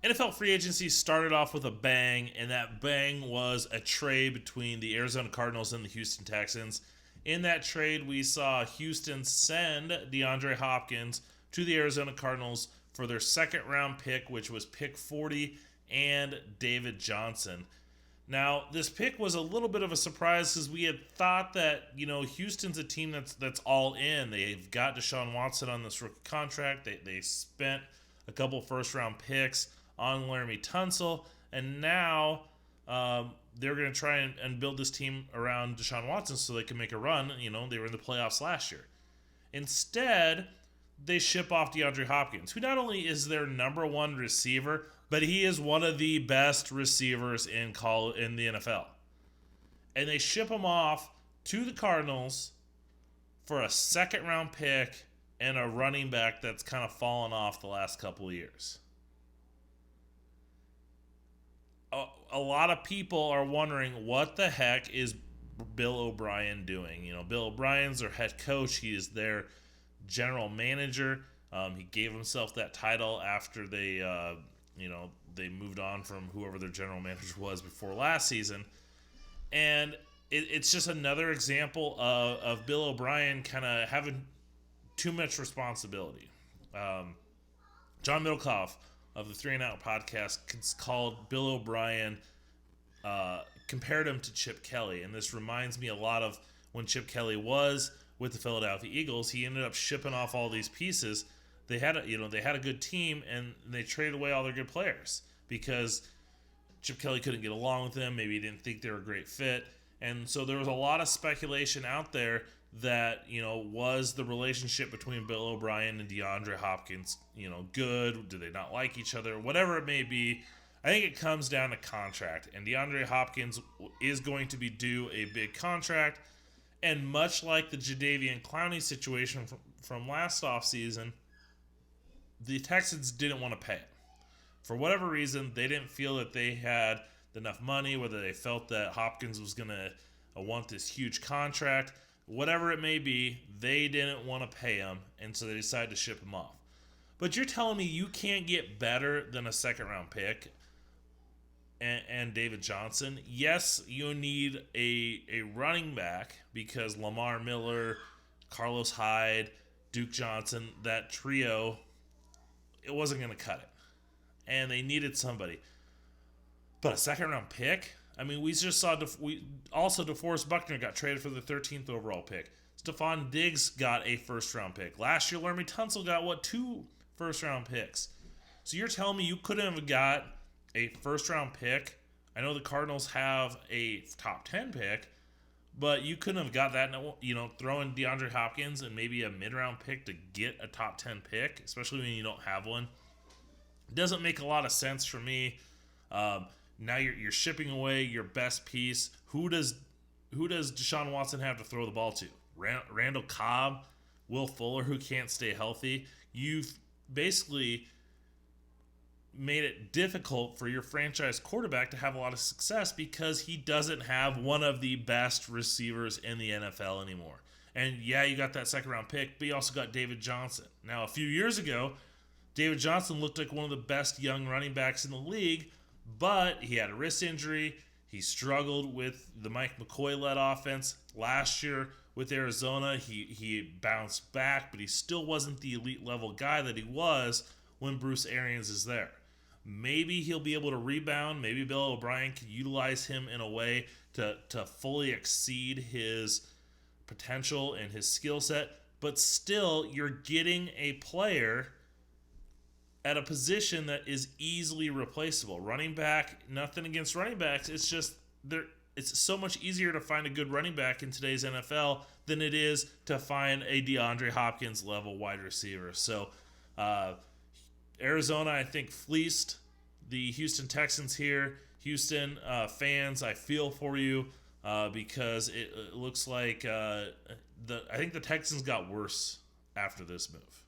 NFL free agency started off with a bang, and that bang was a trade between the Arizona Cardinals and the Houston Texans. In that trade, we saw Houston send DeAndre Hopkins to the Arizona Cardinals for their second round pick, which was pick 40, and David Johnson. Now, this pick was a little bit of a surprise because we had thought that, Houston's a team that's all in. They've got Deshaun Watson on this rookie contract. They spent a couple first round picks on Laramie Tunsil, and now they're going to try and build this team around Deshaun Watson so they can make a run. They were in the playoffs last year. Instead, they ship off DeAndre Hopkins, who not only is their number one receiver, but he is one of the best receivers in the NFL. And they ship him off to the Cardinals for a second round pick and a running back that's kind of fallen off the last couple of years. A lot of people are wondering what the heck is Bill O'Brien doing. Bill O'Brien's their head coach. He is their general manager. He gave himself that title after they moved on from whoever their general manager was before last season. And it's just another example of Bill O'Brien kind of having too much responsibility. John Middlecoff of the Three and Out podcast called Bill O'Brien, compared him to Chip Kelly. And this reminds me a lot of when Chip Kelly was with the Philadelphia Eagles. He ended up shipping off all these pieces. They had a good team, and they traded away all their good players because Chip Kelly couldn't get along with them. Maybe he didn't think they were a great fit. And so there was a lot of speculation out there that, was the relationship between Bill O'Brien and DeAndre Hopkins, good? Do they not like each other? Whatever it may be, I think it comes down to contract. And DeAndre Hopkins is going to be due a big contract. And much like the Jadeveon Clowney situation from last offseason, the Texans didn't want to pay it. For whatever reason, they didn't feel that they had enough money, whether they felt that Hopkins was going to want this huge contract. Whatever it may be, they didn't want to pay him, and so they decided to ship him off. But you're telling me you can't get better than a second-round pick and David Johnson? Yes, you need a running back because Lamar Miller, Carlos Hyde, Duke Johnson, that trio, it wasn't going to cut it. And they needed somebody. But a second-round pick? I mean, we just saw DeForest Buckner got traded for the 13th overall pick. Stephon Diggs got a first-round pick. Last year, Laramie Tunsil got, 2 first-round picks. So you're telling me you couldn't have got a first-round pick? I know the Cardinals have a top 10 pick, but you couldn't have got that, throw in DeAndre Hopkins and maybe a mid-round pick to get a top 10 pick, especially when you don't have one. It doesn't make a lot of sense for me. Now you're shipping away your best piece. Who does Deshaun Watson have to throw the ball to? Randall Cobb, Will Fuller, who can't stay healthy. You've basically made it difficult for your franchise quarterback to have a lot of success because he doesn't have one of the best receivers in the NFL anymore. And yeah, you got that second round pick, but you also got David Johnson. Now, a few years ago, David Johnson looked like one of the best young running backs in the league, but he had a wrist injury. He struggled with the Mike McCoy-led offense. Last year with Arizona, he bounced back, but he still wasn't the elite level guy that he was when Bruce Arians is there. Maybe he'll be able to rebound. Maybe Bill O'Brien can utilize him in a way to fully exceed his potential and his skill set. But still, you're getting a player at a position that is easily replaceable. Running back, nothing against running backs. It's just it's so much easier to find a good running back in today's NFL than it is to find a DeAndre Hopkins level wide receiver. So Arizona, I think, fleeced the Houston Texans here. Houston fans, I feel for you because it looks like I think the Texans got worse after this move.